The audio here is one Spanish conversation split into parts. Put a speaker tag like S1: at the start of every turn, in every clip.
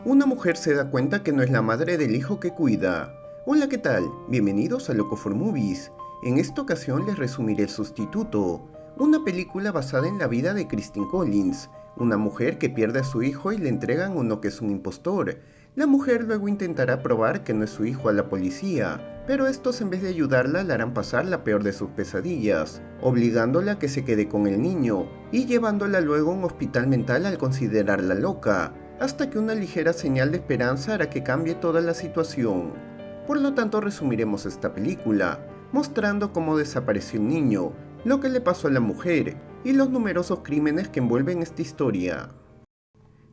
S1: Una mujer se da cuenta que no es la madre del hijo que cuida. Hola, ¿qué tal? Bienvenidos a Loco for Movies. En esta ocasión les resumiré El Sustituto, una película basada en la vida de Christine Collins, una mujer que pierde a su hijo y le entregan uno que es un impostor. La mujer luego intentará probar que no es su hijo a la policía, pero estos en vez de ayudarla la harán pasar la peor de sus pesadillas, obligándola a que se quede con el niño y llevándola luego a un hospital mental al considerarla loca, hasta que una ligera señal de esperanza hará que cambie toda la situación. Por lo tanto, resumiremos esta película, mostrando cómo desapareció un niño, lo que le pasó a la mujer y los numerosos crímenes que envuelven esta historia.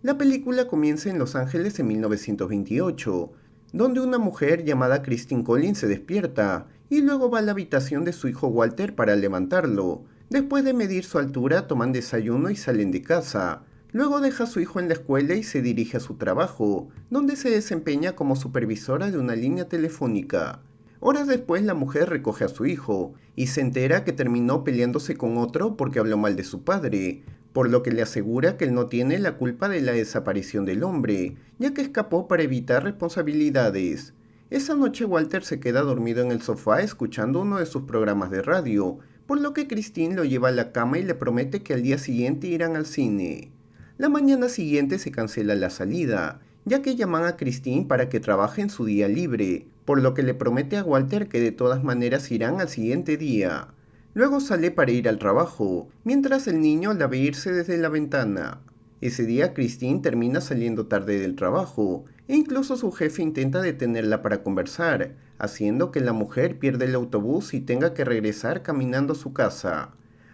S1: La película comienza en Los Ángeles en 1928, donde una mujer llamada Christine Collins se despierta y luego va a la habitación de su hijo Walter para levantarlo. Después de medir su altura, toman desayuno y salen de casa. Luego deja a su hijo en la escuela y se dirige a su trabajo, donde se desempeña como supervisora de una línea telefónica. Horas después la mujer recoge a su hijo y se entera que terminó peleándose con otro porque habló mal de su padre, por lo que le asegura que él no tiene la culpa de la desaparición del hombre, ya que escapó para evitar responsabilidades. Esa noche Walter se queda dormido en el sofá escuchando uno de sus programas de radio, por lo que Christine lo lleva a la cama y le promete que al día siguiente irán al cine. La mañana siguiente se cancela la salida, ya que llaman a Christine para que trabaje en su día libre, por lo que le promete a Walter que de todas maneras irán al siguiente día. Luego sale para ir al trabajo, mientras el niño la ve irse desde la ventana. Ese día Christine termina saliendo tarde del trabajo, e incluso su jefe intenta detenerla para conversar, haciendo que la mujer pierda el autobús y tenga que regresar caminando a su casa.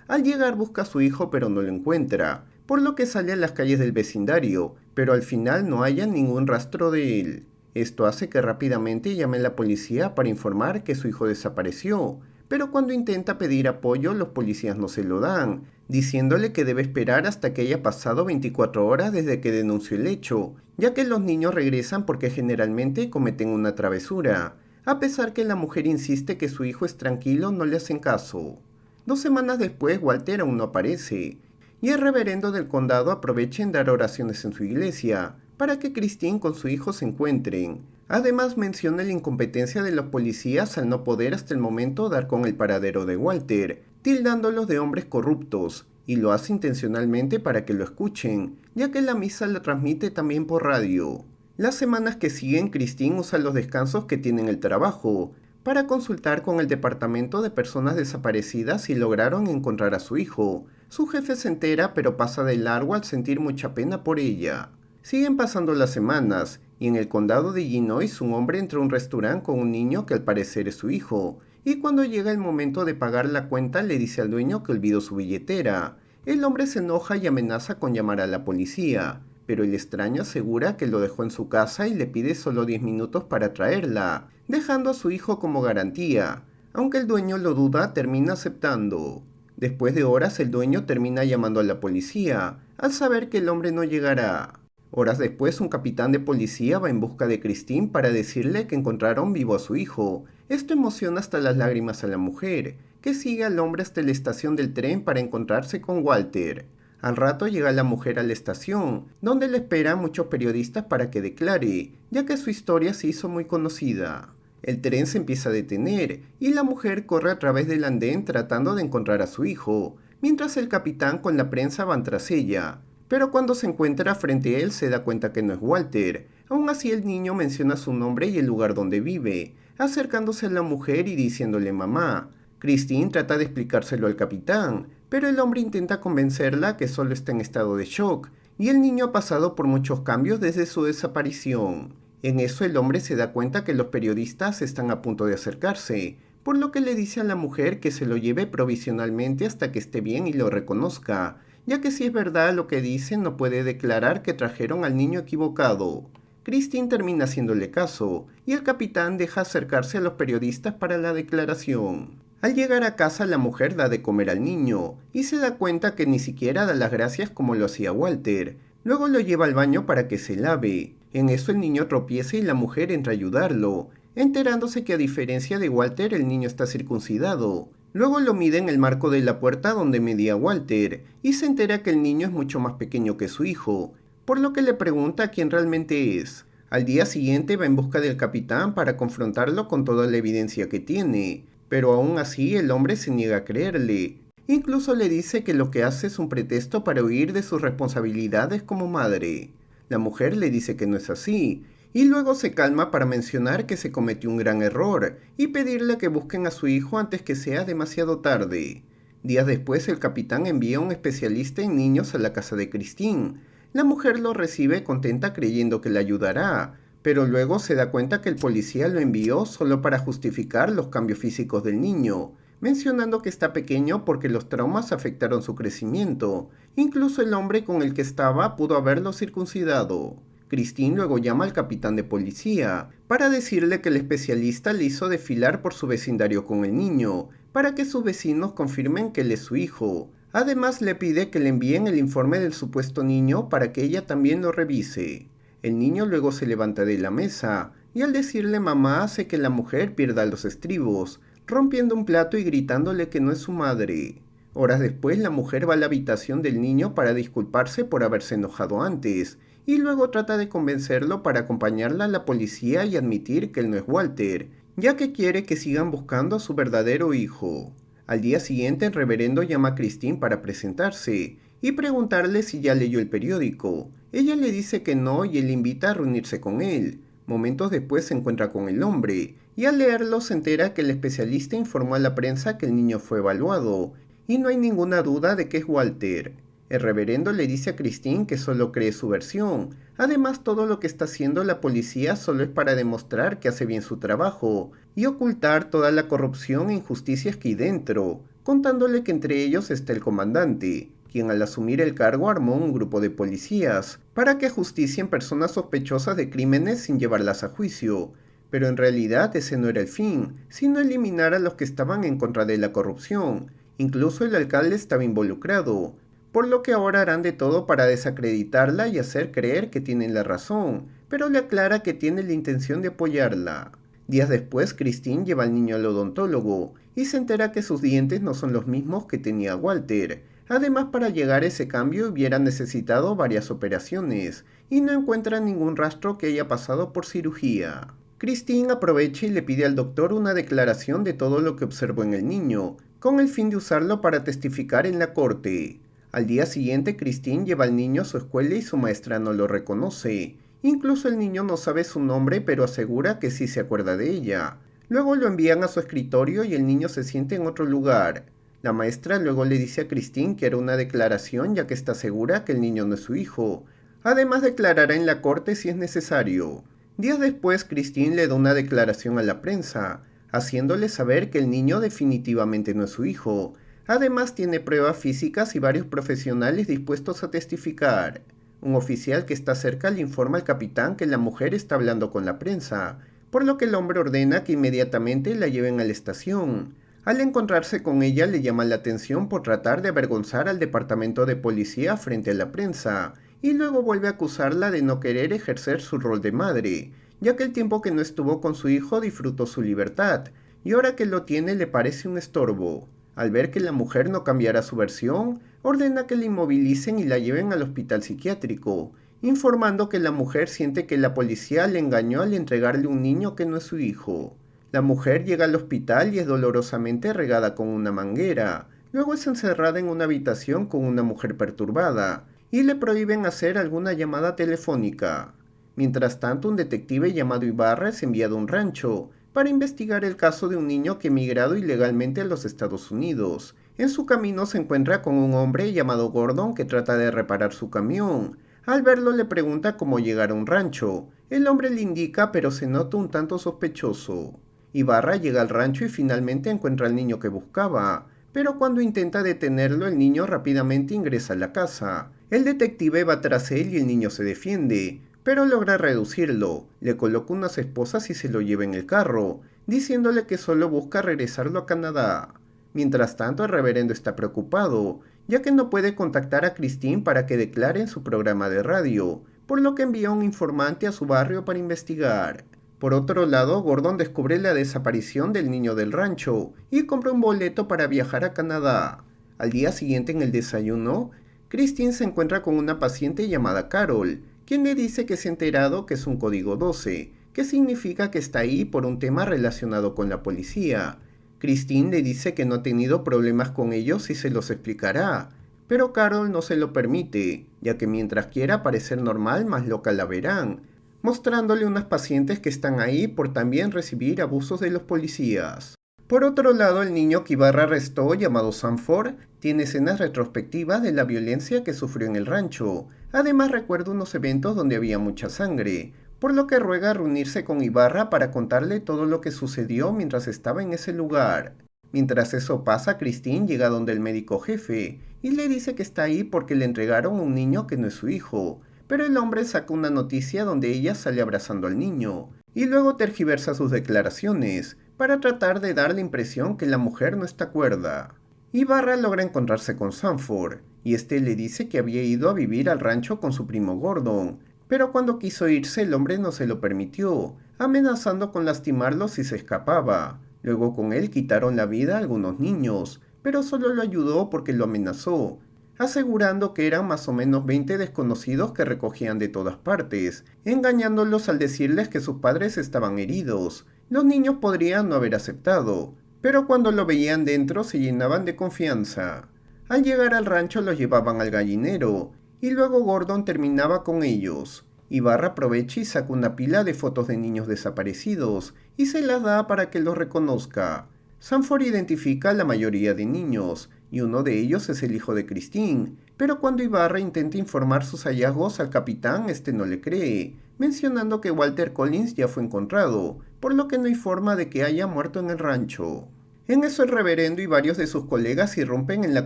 S1: Al llegar busca a su hijo pero no lo encuentra, por lo que sale a las calles del vecindario, pero al final no halla ningún rastro de él. Esto hace que rápidamente llame a la policía para informar que su hijo desapareció, pero cuando intenta pedir apoyo los policías no se lo dan, diciéndole que debe esperar hasta que haya pasado 24 horas desde que denunció el hecho, ya que los niños regresan porque generalmente cometen una travesura. A pesar que la mujer insiste que su hijo es tranquilo, no le hacen caso. 2 semanas después, Walter aún no aparece, y el reverendo del condado aprovecha en dar oraciones en su iglesia, para que Christine con su hijo se encuentren. Además menciona la incompetencia de los policías al no poder hasta el momento dar con el paradero de Walter, tildándolos de hombres corruptos, y lo hace intencionalmente para que lo escuchen, ya que la misa la transmite también por radio. Las semanas que siguen, Christine usa los descansos que tiene en el trabajo, para consultar con el departamento de personas desaparecidas si lograron encontrar a su hijo. Su jefe se entera pero pasa de largo al sentir mucha pena por ella. Siguen pasando las semanas, y en el condado de Illinois un hombre entra a un restaurante con un niño que al parecer es su hijo, y cuando llega el momento de pagar la cuenta le dice al dueño que olvidó su billetera. El hombre se enoja y amenaza con llamar a la policía, pero el extraño asegura que lo dejó en su casa y le pide solo 10 minutos para traerla, dejando a su hijo como garantía. Aunque el dueño lo duda, termina aceptando. Después de horas el dueño termina llamando a la policía, al saber que el hombre no llegará. Horas después un capitán de policía va en busca de Christine para decirle que encontraron vivo a su hijo. Esto emociona hasta las lágrimas a la mujer, que sigue al hombre hasta la estación del tren para encontrarse con Walter. Al rato llega la mujer a la estación, donde le esperan muchos periodistas para que declare, ya que su historia se hizo muy conocida. El tren se empieza a detener y la mujer corre a través del andén tratando de encontrar a su hijo, mientras el capitán con la prensa van tras ella. Pero cuando se encuentra frente a él se da cuenta que no es Walter. Aún así el niño menciona su nombre y el lugar donde vive, acercándose a la mujer y diciéndole mamá. Christine trata de explicárselo al capitán, pero el hombre intenta convencerla que solo está en estado de shock, y el niño ha pasado por muchos cambios desde su desaparición. En eso el hombre se da cuenta que los periodistas están a punto de acercarse, por lo que le dice a la mujer que se lo lleve provisionalmente hasta que esté bien y lo reconozca, ya que si es verdad lo que dicen no puede declarar que trajeron al niño equivocado. Christine termina haciéndole caso, y el capitán deja acercarse a los periodistas para la declaración. Al llegar a casa la mujer da de comer al niño, y se da cuenta que ni siquiera da las gracias como lo hacía Walter. Luego lo lleva al baño para que se lave. En eso el niño tropieza y la mujer entra a ayudarlo, enterándose que a diferencia de Walter el niño está circuncidado. Luego lo mide en el marco de la puerta donde medía Walter, y se entera que el niño es mucho más pequeño que su hijo, por lo que le pregunta quién realmente es. Al día siguiente va en busca del capitán para confrontarlo con toda la evidencia que tiene, pero aún así el hombre se niega a creerle. Incluso le dice que lo que hace es un pretexto para huir de sus responsabilidades como madre. La mujer le dice que no es así, y luego se calma para mencionar que se cometió un gran error y pedirle que busquen a su hijo antes que sea demasiado tarde. Días después el capitán envía a un especialista en niños a la casa de Christine. La mujer lo recibe contenta creyendo que le ayudará, pero luego se da cuenta que el policía lo envió solo para justificar los cambios físicos del niño, mencionando que está pequeño porque los traumas afectaron su crecimiento. Incluso el hombre con el que estaba pudo haberlo circuncidado. Christine luego llama al capitán de policía para decirle que el especialista le hizo desfilar por su vecindario con el niño, para que sus vecinos confirmen que él es su hijo. Además le pide que le envíen el informe del supuesto niño para que ella también lo revise. El niño luego se levanta de la mesa y al decirle mamá hace que la mujer pierda los estribos, rompiendo un plato y gritándole que no es su madre. Horas después la mujer va a la habitación del niño para disculparse por haberse enojado antes, y luego trata de convencerlo para acompañarla a la policía y admitir que él no es Walter, ya que quiere que sigan buscando a su verdadero hijo. Al día siguiente el reverendo llama a Christine para presentarse y preguntarle si ya leyó el periódico. Ella le dice que no y él invita a reunirse con él. Momentos después se encuentra con el hombre y al leerlo se entera que el especialista informó a la prensa que el niño fue evaluado y no hay ninguna duda de que es Walter. El reverendo le dice a Christine que solo cree su versión. Además, todo lo que está haciendo la policía solo es para demostrar que hace bien su trabajo y ocultar toda la corrupción e injusticias que hay dentro, contándole que entre ellos está el comandante, quien al asumir el cargo armó un grupo de policías para que ajusticien personas sospechosas de crímenes sin llevarlas a juicio. Pero en realidad ese no era el fin, sino eliminar a los que estaban en contra de la corrupción. Incluso el alcalde estaba involucrado, por lo que ahora harán de todo para desacreditarla y hacer creer que tienen la razón, pero le aclara que tiene la intención de apoyarla. Días después, Christine lleva al niño al odontólogo y se entera que sus dientes no son los mismos que tenía Walter. Además, para llegar a ese cambio hubiera necesitado varias operaciones y no encuentra ningún rastro que haya pasado por cirugía. Christine aprovecha y le pide al doctor una declaración de todo lo que observó en el niño, con el fin de usarlo para testificar en la corte. Al día siguiente, Christine lleva al niño a su escuela y su maestra no lo reconoce. Incluso el niño no sabe su nombre, pero asegura que sí se acuerda de ella. Luego lo envían a su escritorio y el niño se siente en otro lugar. La maestra luego le dice a Christine que hará una declaración ya que está segura que el niño no es su hijo. Además declarará en la corte si es necesario. Días después, Christine le da una declaración a la prensa, haciéndole saber que el niño definitivamente no es su hijo. Además tiene pruebas físicas y varios profesionales dispuestos a testificar. Un oficial que está cerca le informa al capitán que la mujer está hablando con la prensa, por lo que el hombre ordena que inmediatamente la lleven a la estación. Al encontrarse con ella le llama la atención por tratar de avergonzar al departamento de policía frente a la prensa, y luego vuelve a acusarla de no querer ejercer su rol de madre, ya que el tiempo que no estuvo con su hijo disfrutó su libertad, y ahora que lo tiene le parece un estorbo. Al ver que la mujer no cambiará su versión, ordena que la inmovilicen y la lleven al hospital psiquiátrico, informando que la mujer siente que la policía le engañó al entregarle un niño que no es su hijo. La mujer llega al hospital y es dolorosamente regada con una manguera. Luego es encerrada en una habitación con una mujer perturbada y le prohíben hacer alguna llamada telefónica. Mientras tanto, un detective llamado Ibarra es enviado a un rancho para investigar el caso de un niño que ha emigrado ilegalmente a los Estados Unidos. En su camino se encuentra con un hombre llamado Gordon que trata de reparar su camión. Al verlo le pregunta cómo llegar a un rancho. El hombre le indica, pero se nota un tanto sospechoso. Ibarra llega al rancho y finalmente encuentra al niño que buscaba, pero cuando intenta detenerlo el niño rápidamente ingresa a la casa. El detective va tras él y el niño se defiende, pero logra reducirlo, le coloca unas esposas y se lo lleva en el carro, diciéndole que solo busca regresarlo a Canadá. Mientras tanto, el reverendo está preocupado, ya que no puede contactar a Christine para que declare en su programa de radio, por lo que envía a un informante a su barrio para investigar. Por otro lado, Gordon descubre la desaparición del niño del rancho y compra un boleto para viajar a Canadá. Al día siguiente en el desayuno, Christine se encuentra con una paciente llamada Carol, quien le dice que se ha enterado que es un código 12, que significa que está ahí por un tema relacionado con la policía. Christine le dice que no ha tenido problemas con ellos y se los explicará, pero Carol no se lo permite, ya que mientras quiera parecer normal, más loca la verán, mostrándole unas pacientes que están ahí por también recibir abusos de los policías. Por otro lado, el niño que Ibarra arrestó, llamado Sanford, tiene escenas retrospectivas de la violencia que sufrió en el rancho. Además recuerda unos eventos donde había mucha sangre, por lo que ruega reunirse con Ibarra para contarle todo lo que sucedió mientras estaba en ese lugar. Mientras eso pasa, Christine llega donde el médico jefe y le dice que está ahí porque le entregaron un niño que no es su hijo, pero el hombre saca una noticia donde ella sale abrazando al niño, y luego tergiversa sus declaraciones, para tratar de dar la impresión que la mujer no está cuerda. Ibarra logra encontrarse con Sanford, y este le dice que había ido a vivir al rancho con su primo Gordon, pero cuando quiso irse el hombre no se lo permitió, amenazando con lastimarlo si se escapaba. Luego con él quitaron la vida a algunos niños, pero solo lo ayudó porque lo amenazó, asegurando que eran más o menos 20 desconocidos que recogían de todas partes, engañándolos al decirles que sus padres estaban heridos. Los niños podrían no haber aceptado, pero cuando lo veían dentro se llenaban de confianza. Al llegar al rancho los llevaban al gallinero, y luego Gordon terminaba con ellos. Ibarra aprovecha y saca una pila de fotos de niños desaparecidos, y se las da para que los reconozca. Sanford identifica a la mayoría de niños, y uno de ellos es el hijo de Christine, pero cuando Ibarra intenta informar sus hallazgos al capitán, este no le cree, mencionando que Walter Collins ya fue encontrado, por lo que no hay forma de que haya muerto en el rancho. En eso el reverendo y varios de sus colegas irrumpen en la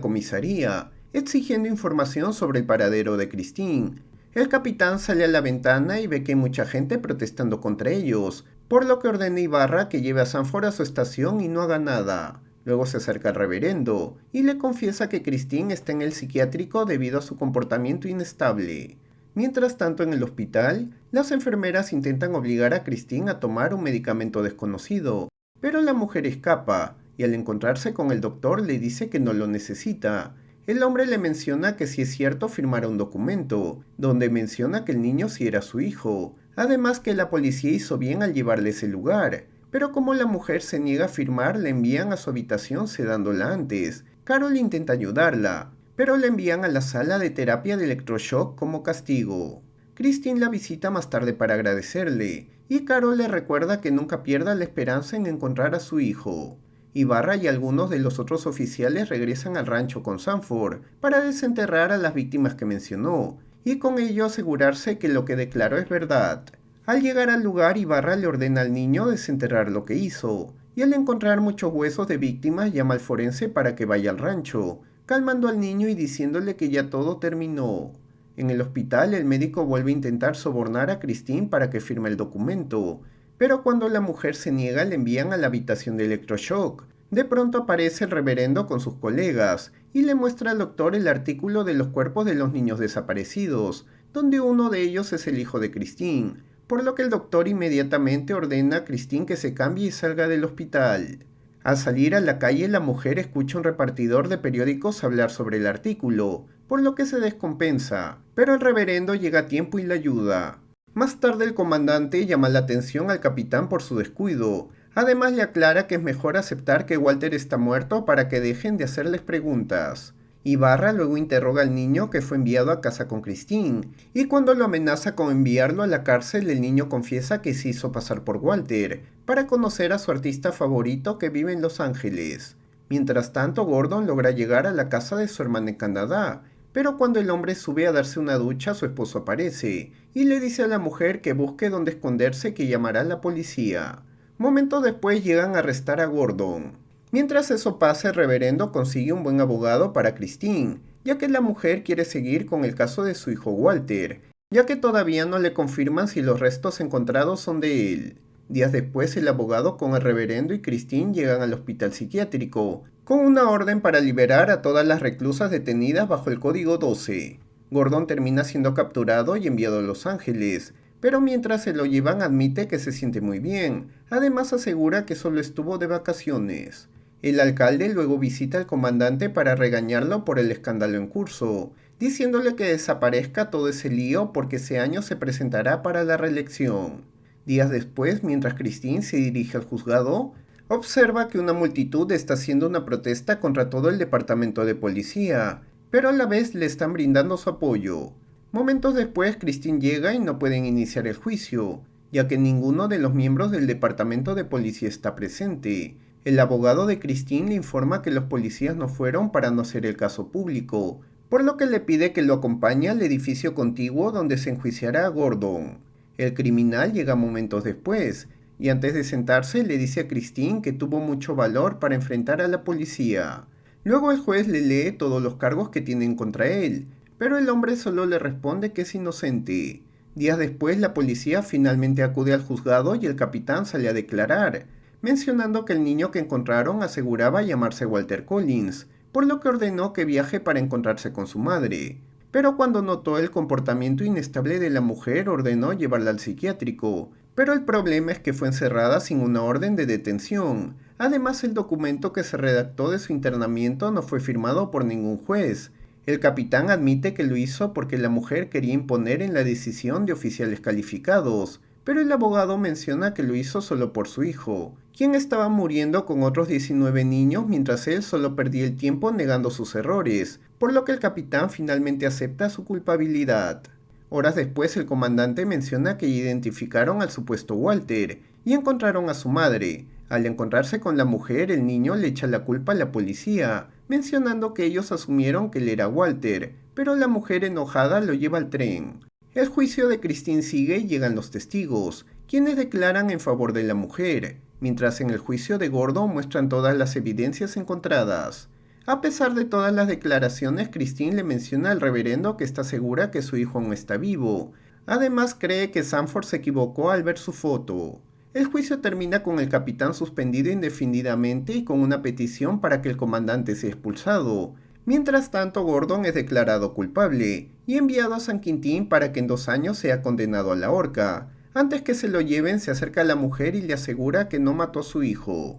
S1: comisaría, exigiendo información sobre el paradero de Christine. El capitán sale a la ventana y ve que hay mucha gente protestando contra ellos, por lo que ordena a Ibarra que lleve a Sanford a su estación y no haga nada. Luego se acerca al reverendo y le confiesa que Christine está en el psiquiátrico debido a su comportamiento inestable. Mientras tanto, en el hospital, las enfermeras intentan obligar a Christine a tomar un medicamento desconocido, pero la mujer escapa y al encontrarse con el doctor le dice que no lo necesita. El hombre le menciona que si es cierto firmará un documento, donde menciona que el niño sí era su hijo, además que la policía hizo bien al llevarle a ese lugar, pero como la mujer se niega a firmar, la envían a su habitación sedándola antes. Carol intenta ayudarla, pero la envían a la sala de terapia de electroshock como castigo. Christine la visita más tarde para agradecerle, y Carol le recuerda que nunca pierda la esperanza en encontrar a su hijo. Ibarra y algunos de los otros oficiales regresan al rancho con Sanford para desenterrar a las víctimas que mencionó, y con ello asegurarse que lo que declaró es verdad. Al llegar al lugar, Ibarra le ordena al niño desenterrar lo que hizo, y al encontrar muchos huesos de víctimas llama al forense para que vaya al rancho, calmando al niño y diciéndole que ya todo terminó. En el hospital, el médico vuelve a intentar sobornar a Christine para que firme el documento, pero cuando la mujer se niega le envían a la habitación de electroshock. De pronto aparece el reverendo con sus colegas y le muestra al doctor el artículo de los cuerpos de los niños desaparecidos, donde uno de ellos es el hijo de Christine, por lo que el doctor inmediatamente ordena a Christine que se cambie y salga del hospital. Al salir a la calle, la mujer escucha a un repartidor de periódicos hablar sobre el artículo, por lo que se descompensa, pero el reverendo llega a tiempo y la ayuda. Más tarde el comandante llama la atención al capitán por su descuido. Además le aclara que es mejor aceptar que Walter está muerto para que dejen de hacerles preguntas. Ibarra luego interroga al niño que fue enviado a casa con Christine, y cuando lo amenaza con enviarlo a la cárcel, el niño confiesa que se hizo pasar por Walter, para conocer a su artista favorito que vive en Los Ángeles. Mientras tanto, Gordon logra llegar a la casa de su hermana en Canadá, pero cuando el hombre sube a darse una ducha, su esposo aparece, y le dice a la mujer que busque dónde esconderse, que llamará a la policía. Momentos después llegan a arrestar a Gordon. Mientras eso pasa, el reverendo consigue un buen abogado para Christine, ya que la mujer quiere seguir con el caso de su hijo Walter, ya que todavía no le confirman si los restos encontrados son de él. Días después, el abogado con el reverendo y Christine llegan al hospital psiquiátrico, con una orden para liberar a todas las reclusas detenidas bajo el código 12. Gordon termina siendo capturado y enviado a Los Ángeles, pero mientras se lo llevan admite que se siente muy bien, además asegura que solo estuvo de vacaciones. El alcalde luego visita al comandante para regañarlo por el escándalo en curso, diciéndole que desaparezca todo ese lío porque ese año se presentará para la reelección. Días después, mientras Christine se dirige al juzgado, observa que una multitud está haciendo una protesta contra todo el departamento de policía, pero a la vez le están brindando su apoyo. Momentos después, Christine llega y no pueden iniciar el juicio, ya que ninguno de los miembros del departamento de policía está presente. El abogado de Christine le informa que los policías no fueron para no hacer el caso público, por lo que le pide que lo acompañe al edificio contiguo donde se enjuiciará a Gordon. El criminal llega momentos después, y antes de sentarse le dice a Christine que tuvo mucho valor para enfrentar a la policía. Luego el juez le lee todos los cargos que tienen contra él, pero el hombre solo le responde que es inocente. Días después la policía finalmente acude al juzgado y el capitán sale a declarar, mencionando que el niño que encontraron aseguraba llamarse Walter Collins, por lo que ordenó que viaje para encontrarse con su madre. Pero cuando notó el comportamiento inestable de la mujer ordenó llevarla al psiquiátrico, pero el problema es que fue encerrada sin una orden de detención. Además, el documento que se redactó de su internamiento no fue firmado por ningún juez. El capitán admite que lo hizo porque la mujer quería imponer en la decisión de oficiales calificados, pero el abogado menciona que lo hizo solo por su hijo, quien estaba muriendo con otros 19 niños mientras él solo perdía el tiempo negando sus errores, por lo que el capitán finalmente acepta su culpabilidad. Horas después el comandante menciona que identificaron al supuesto Walter y encontraron a su madre. Al encontrarse con la mujer, el niño le echa la culpa a la policía, mencionando que ellos asumieron que él era Walter, pero la mujer enojada lo lleva al tren. El juicio de Christine sigue y llegan los testigos, quienes declaran en favor de la mujer, mientras en el juicio de Gordon muestran todas las evidencias encontradas. A pesar de todas las declaraciones, Christine le menciona al reverendo que está segura que su hijo aún está vivo. Además, cree que Sanford se equivocó al ver su foto. El juicio termina con el capitán suspendido indefinidamente y con una petición para que el comandante sea expulsado. Mientras tanto, Gordon es declarado culpable y enviado a San Quintín para que en 2 años sea condenado a la horca. Antes que se lo lleven, se acerca a la mujer y le asegura que no mató a su hijo.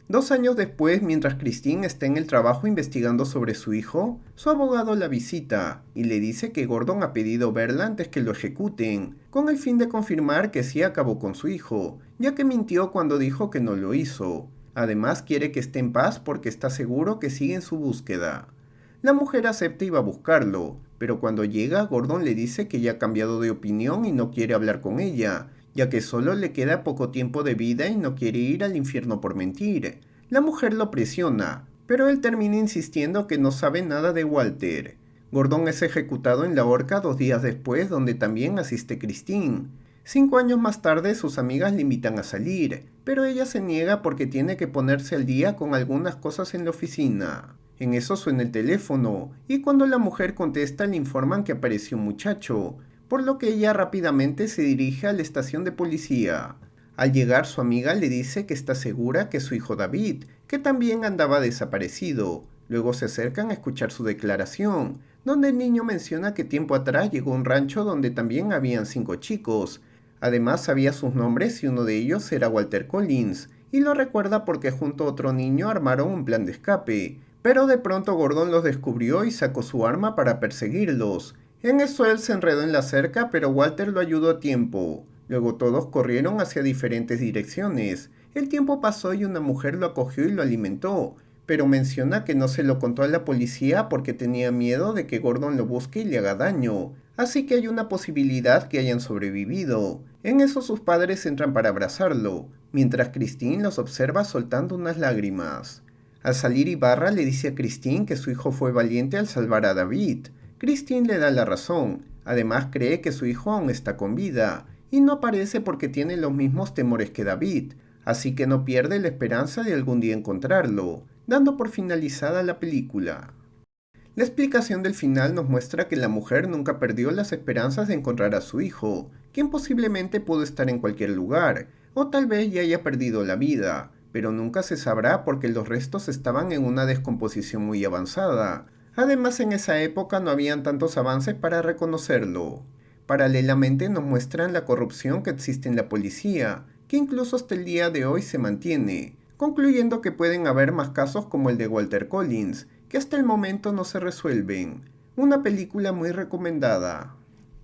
S1: 2 años después, mientras Christine está en el trabajo investigando sobre su hijo, su abogado la visita y le dice que Gordon ha pedido verla antes que lo ejecuten, con el fin de confirmar que sí acabó con su hijo, ya que mintió cuando dijo que no lo hizo. Además, quiere que esté en paz porque está seguro que sigue en su búsqueda. La mujer acepta y va a buscarlo, pero cuando llega, Gordon le dice que ya ha cambiado de opinión y no quiere hablar con ella, ya que solo le queda poco tiempo de vida y no quiere ir al infierno por mentir. La mujer lo presiona, pero él termina insistiendo que no sabe nada de Walter. Gordon es ejecutado en la horca 2 días después, donde también asiste Christine. 5 años más tarde, sus amigas le invitan a salir, pero ella se niega porque tiene que ponerse al día con algunas cosas en la oficina. En eso suena el teléfono, y cuando la mujer contesta le informan que apareció un muchacho, por lo que ella rápidamente se dirige a la estación de policía. Al llegar, su amiga le dice que está segura que es su hijo David, que también andaba desaparecido. Luego se acercan a escuchar su declaración, donde el niño menciona que tiempo atrás llegó a un rancho donde también habían 5 chicos. Además sabía sus nombres y uno de ellos era Walter Collins, y lo recuerda porque junto a otro niño armaron un plan de escape. Pero de pronto Gordon los descubrió y sacó su arma para perseguirlos. En eso él se enredó en la cerca, pero Walter lo ayudó a tiempo. Luego todos corrieron hacia diferentes direcciones. El tiempo pasó y una mujer lo acogió y lo alimentó, pero menciona que no se lo contó a la policía porque tenía miedo de que Gordon lo busque y le haga daño. Así que hay una posibilidad que hayan sobrevivido. En eso sus padres entran para abrazarlo, mientras Christine los observa soltando unas lágrimas. Al salir Ibarra le dice a Christine que su hijo fue valiente al salvar a David. Christine le da la razón. Además cree que su hijo aún está con vida, y no aparece porque tiene los mismos temores que David, así que no pierde la esperanza de algún día encontrarlo, dando por finalizada la película. La explicación del final nos muestra que la mujer nunca perdió las esperanzas de encontrar a su hijo, quien posiblemente pudo estar en cualquier lugar, o tal vez ya haya perdido la vida, pero nunca se sabrá porque los restos estaban en una descomposición muy avanzada. Además, en esa época no habían tantos avances para reconocerlo. Paralelamente nos muestran la corrupción que existe en la policía, que incluso hasta el día de hoy se mantiene, concluyendo que pueden haber más casos como el de Walter Collins, que hasta el momento no se resuelven. Una película muy recomendada.